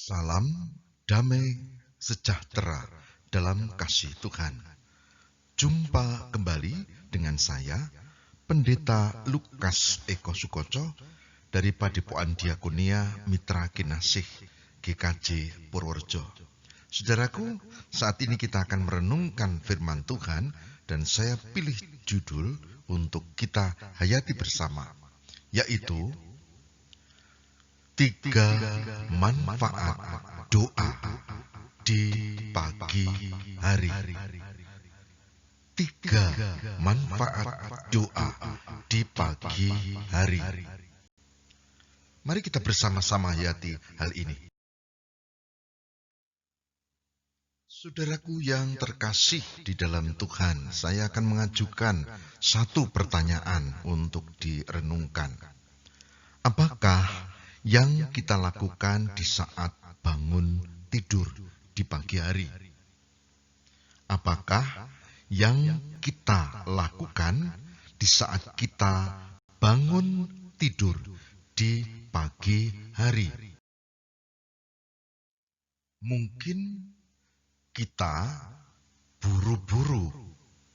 Salam damai sejahtera dalam kasih Tuhan. Jumpa kembali dengan saya, Pendeta Lukas Eko Sukoco dari Padepokan Diakonia Mitra Kinasih GKJ Purworejo. Saudaraku, saat ini kita akan merenungkan firman Tuhan dan saya pilih judul untuk kita hayati bersama, yaitu 3 manfaat doa di pagi hari. 3 manfaat doa di pagi hari. Mari kita bersama-sama hayati hal ini. Saudaraku yang terkasih di dalam Tuhan, saya akan mengajukan satu pertanyaan untuk direnungkan. Apakah yang kita lakukan di saat bangun tidur di pagi hari? Apakah yang kita lakukan di saat kita bangun tidur di pagi hari? Mungkin kita buru-buru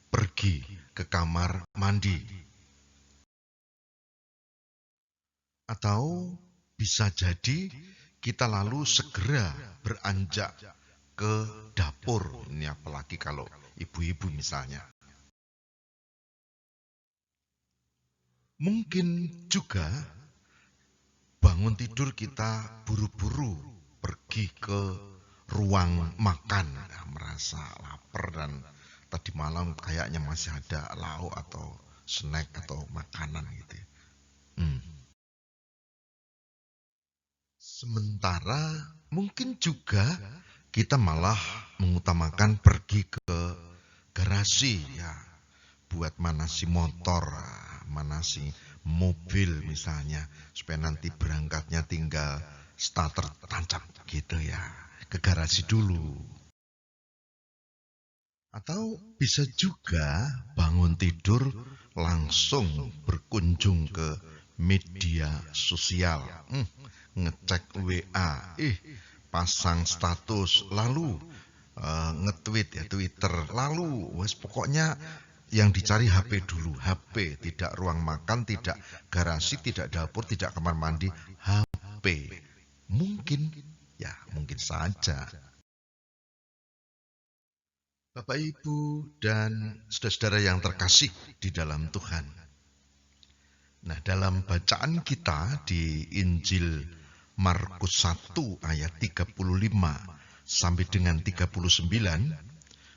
pergi ke kamar mandi, atau bisa jadi kita lalu segera beranjak ke dapur, ini apalagi kalau ibu-ibu misalnya. Mungkin juga bangun tidur kita buru-buru pergi ke ruang makan, merasa lapar dan tadi malam kayaknya masih ada lauk atau snack atau makanan gitu. Sementara mungkin juga kita malah mengutamakan pergi ke garasi ya, buat manasi motor, manasi mobil misalnya, supaya nanti berangkatnya tinggal starter tancap gitu ya, ke garasi dulu. Atau bisa juga bangun tidur langsung berkunjung ke media sosial, ngecek WA, pasang status, lalu nge-tweet ya, Twitter, lalu pokoknya yang dicari HP dulu, HP, tidak ruang makan, tidak garasi, tidak dapur, tidak kamar mandi, HP. Mungkin saja. Bapak, Ibu, dan saudara-saudara yang terkasih di dalam Tuhan. Nah, dalam bacaan kita di Injil Markus 1 ayat 35 sampai dengan 39,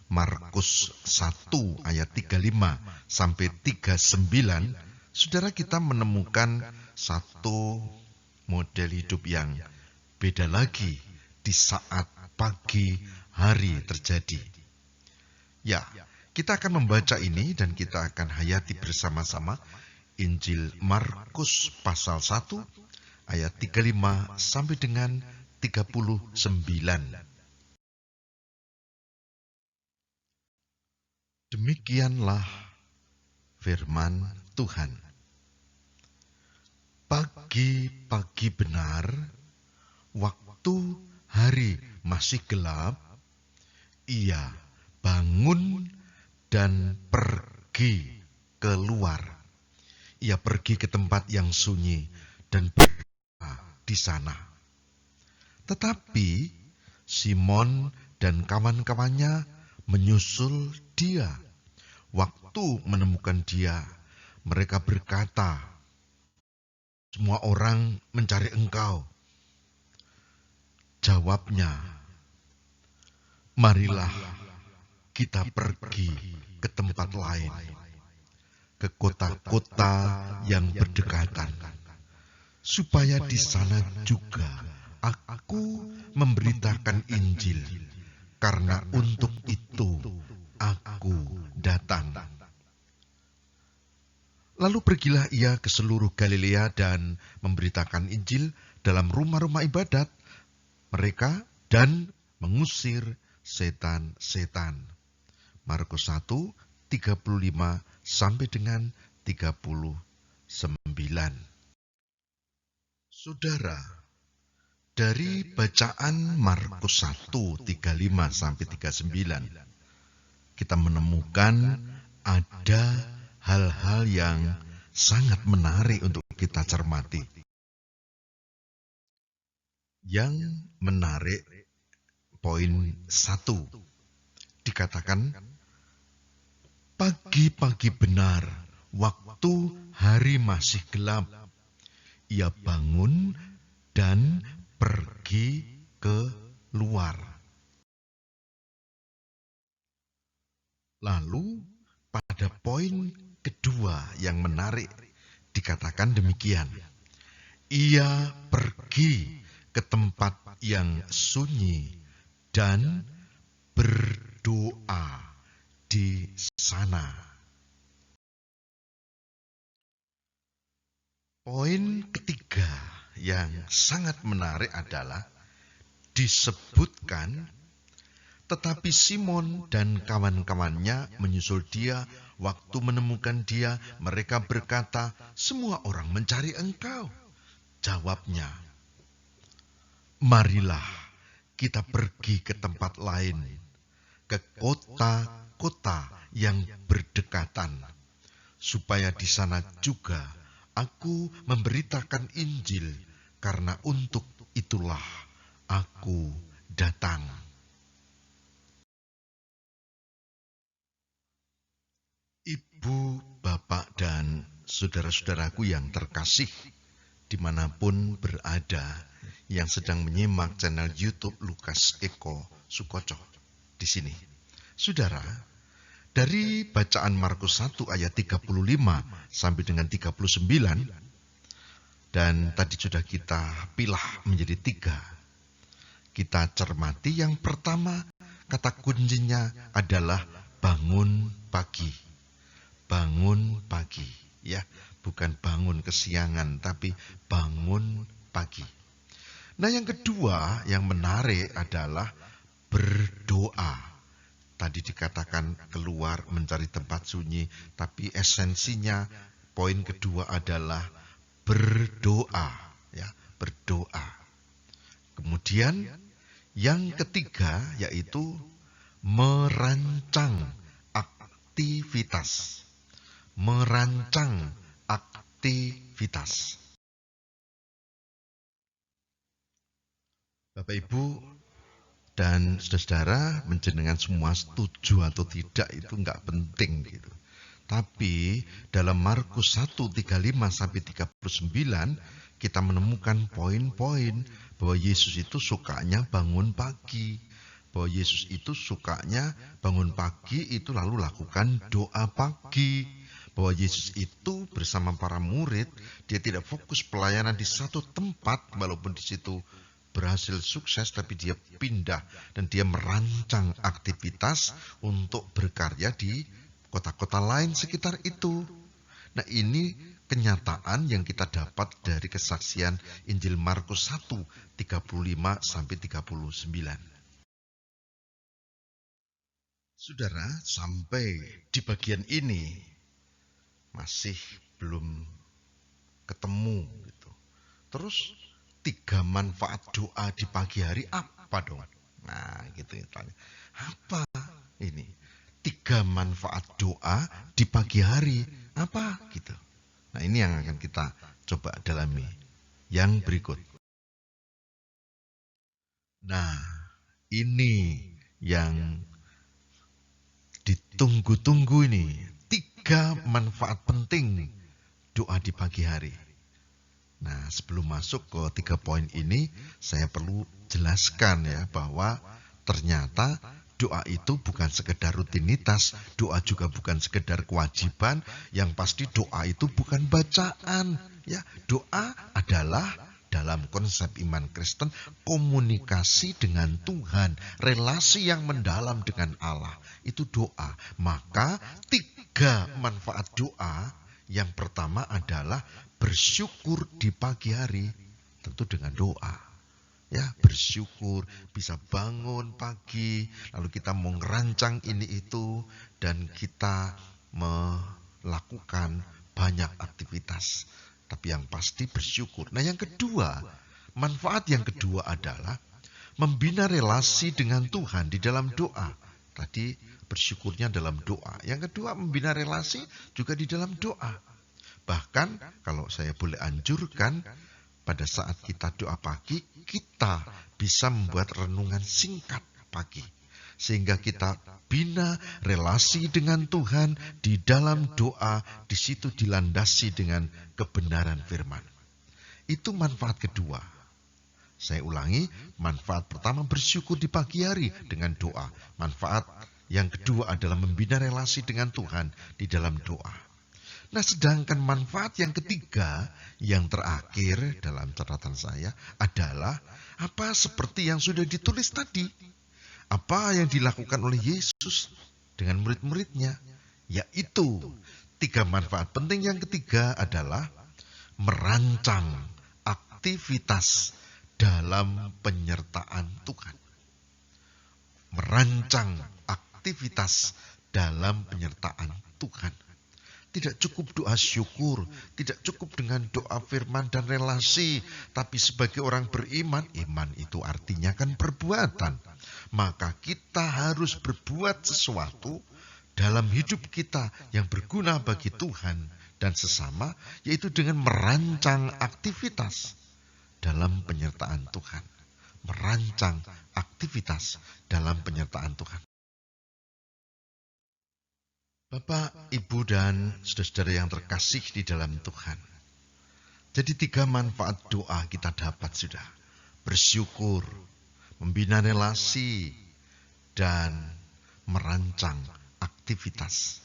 Markus 1 ayat 35 sampai 39, saudara kita menemukan satu model hidup yang beda lagi di saat pagi hari terjadi. Ya, kita akan membaca ini dan kita akan hayati bersama-sama Injil Markus pasal 1 ayat 35 sampai dengan 39. Demikianlah firman Tuhan. Pagi-pagi benar, waktu hari masih gelap, ia bangun dan pergi keluar. Ia pergi ke tempat yang sunyi dan berdoa di sana. Tetapi Simon dan kawan-kawannya menyusul dia. Waktu menemukan dia, mereka berkata, "Semua orang mencari engkau." Jawabnya, "Marilah kita pergi ke tempat lain, ke kota-kota yang berdekatan, supaya di sana juga aku memberitakan Injil, karena untuk itu aku datang." Lalu pergilah ia ke seluruh Galilea dan memberitakan Injil dalam rumah-rumah ibadat mereka dan mengusir setan-setan. Markus 1, 35 sampai dengan 39. Saudara, Dari bacaan Markus 1, 35 sampai 39, kita menemukan ada hal-hal yang sangat menarik untuk kita cermati. Yang menarik, poin 1, dikatakan, pagi-pagi benar, waktu hari masih gelap, ia bangun dan pergi keluar. Lalu pada poin kedua yang menarik dikatakan demikian. Ia pergi ke tempat yang sunyi dan berdoa di sana. Poin ketiga yang sangat menarik adalah disebutkan, tetapi Simon dan kawan-kawannya menyusul dia. Waktu menemukan dia, mereka berkata, semua orang mencari engkau. Jawabnya, marilah kita pergi ke tempat lain, ke kota-kota yang berdekatan, supaya di sana juga aku memberitakan Injil, karena untuk itulah aku datang. Ibu, bapak, dan saudara-saudaraku yang terkasih, dimanapun berada, yang sedang menyimak channel YouTube Lukas Eko Sukoco di sini. Saudara, dari bacaan Markus 1 ayat 35 sampai dengan 39, dan tadi sudah kita pilah menjadi 3. Kita cermati yang pertama, kata kuncinya adalah bangun pagi. Bangun pagi, ya, bukan bangun kesiangan, tapi bangun pagi. Nah, yang kedua yang menarik adalah berdoa. Tadi dikatakan keluar mencari tempat sunyi, tapi esensinya poin kedua adalah berdoa, ya, berdoa. Kemudian yang ketiga yaitu merancang aktivitas. Merancang aktivitas. Bapak Ibu dan saudara, menjenengan semua setuju atau tidak itu enggak penting gitu. Tapi dalam Markus 1, 35 sampai 39 kita menemukan poin-poin bahwa Yesus itu sukanya bangun pagi. Bahwa Yesus itu sukanya bangun pagi itu lalu lakukan doa pagi. Bahwa Yesus itu bersama para murid, dia tidak fokus pelayanan di satu tempat, walaupun di situ berhasil sukses, tapi dia pindah dan dia merancang aktivitas untuk berkarya di kota-kota lain sekitar itu. Nah, ini kenyataan yang kita dapat dari kesaksian Injil Markus 1, 35 sampai 39. Saudara, sampai di bagian ini masih belum ketemu gitu. Terus 3 manfaat doa di pagi hari apa dong? Nah, gitu tanya. Apa ini? 3 manfaat doa di pagi hari apa gitu? Nah, ini yang akan kita coba dalami yang berikut. Nah, ini yang ditunggu-tunggu ini. 3 manfaat penting doa di pagi hari. Nah, sebelum masuk ke 3 poin ini, saya perlu jelaskan ya bahwa ternyata doa itu bukan sekedar rutinitas, doa juga bukan sekedar kewajiban, yang pasti doa itu bukan bacaan. Ya, doa adalah dalam konsep iman Kristen komunikasi dengan Tuhan, relasi yang mendalam dengan Allah. Itu doa. Maka 3 manfaat doa. Yang pertama adalah bersyukur di pagi hari, tentu dengan doa. Ya, bersyukur bisa bangun pagi, lalu kita mau ngerancang ini itu, dan kita melakukan banyak aktivitas. Tapi yang pasti bersyukur. Nah, yang kedua, Manfaat yang kedua adalah membina relasi dengan Tuhan di dalam doa. Tadi bersyukurnya dalam doa. Yang kedua, membina relasi juga di dalam doa. Bahkan kalau saya boleh anjurkan, pada saat kita doa pagi, kita bisa membuat renungan singkat pagi. Sehingga kita bina relasi dengan Tuhan di dalam doa, di situ dilandasi dengan kebenaran firman. Itu manfaat kedua. Saya ulangi, manfaat pertama bersyukur di pagi hari dengan doa. Manfaat yang kedua adalah membina relasi dengan Tuhan di dalam doa. Nah, sedangkan manfaat yang ketiga, yang terakhir dalam catatan saya adalah apa seperti yang sudah ditulis tadi. Apa yang dilakukan oleh Yesus dengan murid-muridnya, yaitu 3 manfaat penting. Yang ketiga adalah merancang aktivitas dalam penyertaan Tuhan. Merancang aktivitas dalam penyertaan Tuhan. Tidak cukup doa syukur, tidak cukup dengan doa firman dan relasi, tapi sebagai orang beriman, iman itu artinya kan perbuatan. Maka kita harus berbuat sesuatu dalam hidup kita yang berguna bagi Tuhan dan sesama, yaitu dengan merancang aktivitas dalam penyertaan Tuhan. Merancang aktivitas dalam penyertaan Tuhan. Bapak, Ibu, dan saudara-saudara yang terkasih di dalam Tuhan. Jadi 3 manfaat doa kita dapat sudah. Bersyukur, membina relasi, dan merancang aktivitas.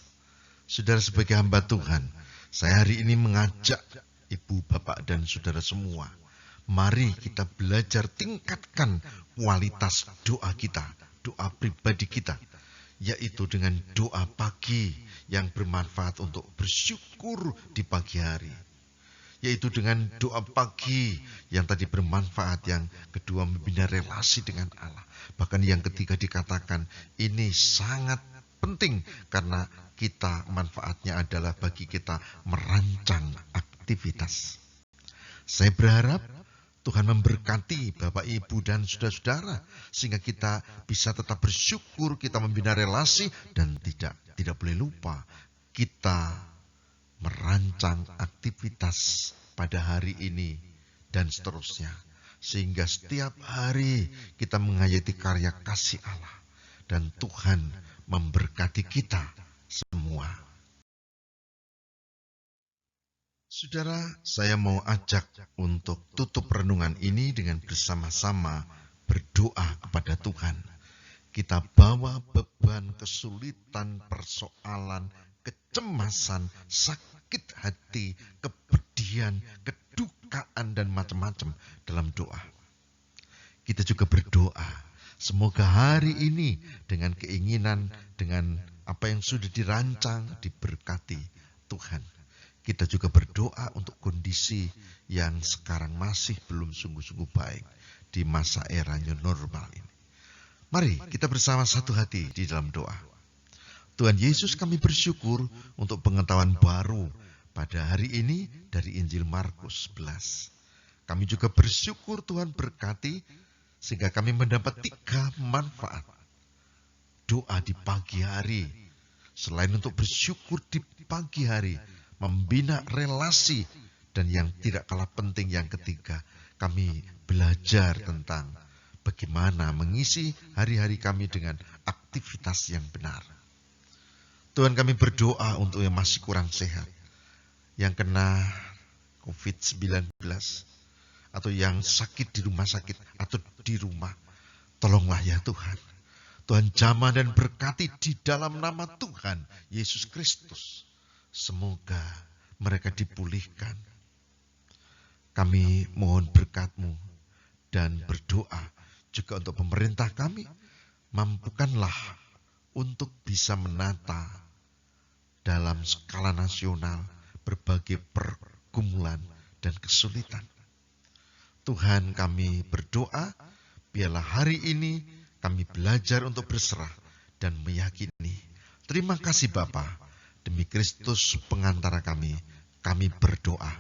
Saudara, sebagai hamba Tuhan, saya hari ini mengajak Ibu, Bapak, dan saudara semua, mari kita belajar tingkatkan kualitas doa kita, doa pribadi kita, yaitu dengan doa pagi yang bermanfaat untuk bersyukur di pagi hari. Yaitu dengan doa pagi yang tadi bermanfaat, yang kedua membina relasi dengan Allah. Bahkan yang ketiga dikatakan ini sangat penting karena kita manfaatnya adalah bagi kita merancang aktivitas. Saya berharap Tuhan memberkati Bapak, Ibu, dan saudara-saudara sehingga kita bisa tetap bersyukur, kita membina relasi, dan tidak boleh lupa kita merancang aktivitas pada hari ini dan seterusnya. Sehingga setiap hari kita menghayati karya kasih Allah dan Tuhan memberkati kita semua. Saudara, saya mau ajak untuk tutup renungan ini dengan bersama-sama berdoa kepada Tuhan. Kita bawa beban, kesulitan, persoalan, kecemasan, sakit hati, kepedihan, kedukaan, dan macam-macam dalam doa. Kita juga berdoa, semoga hari ini dengan keinginan, dengan apa yang sudah dirancang, diberkati Tuhan. Kita juga berdoa untuk kondisi yang sekarang masih belum sungguh-sungguh baik di masa era new normal ini. Mari kita bersama satu hati di dalam doa. Tuhan Yesus, kami bersyukur untuk pengetahuan baru pada hari ini dari Injil Markus 11. Kami juga bersyukur Tuhan berkati sehingga kami mendapat 3 manfaat. Doa di pagi hari, selain untuk bersyukur di pagi hari, membina relasi, dan yang tidak kalah penting yang ketiga, kami belajar tentang bagaimana mengisi hari-hari kami dengan aktivitas yang benar. Tuhan, kami berdoa untuk yang masih kurang sehat, yang kena COVID-19, atau yang sakit di rumah sakit atau di rumah. Tolonglah ya Tuhan. Tuhan jamah dan berkati di dalam nama Tuhan Yesus Kristus. Semoga mereka dipulihkan. Kami mohon berkat-Mu dan berdoa juga untuk pemerintah kami. Mampukanlah untuk bisa menata dalam skala nasional berbagai pergumulan dan kesulitan. Tuhan, kami berdoa, biarlah hari ini kami belajar untuk berserah dan meyakini. Terima kasih Bapa. Demi Kristus pengantara kami berdoa.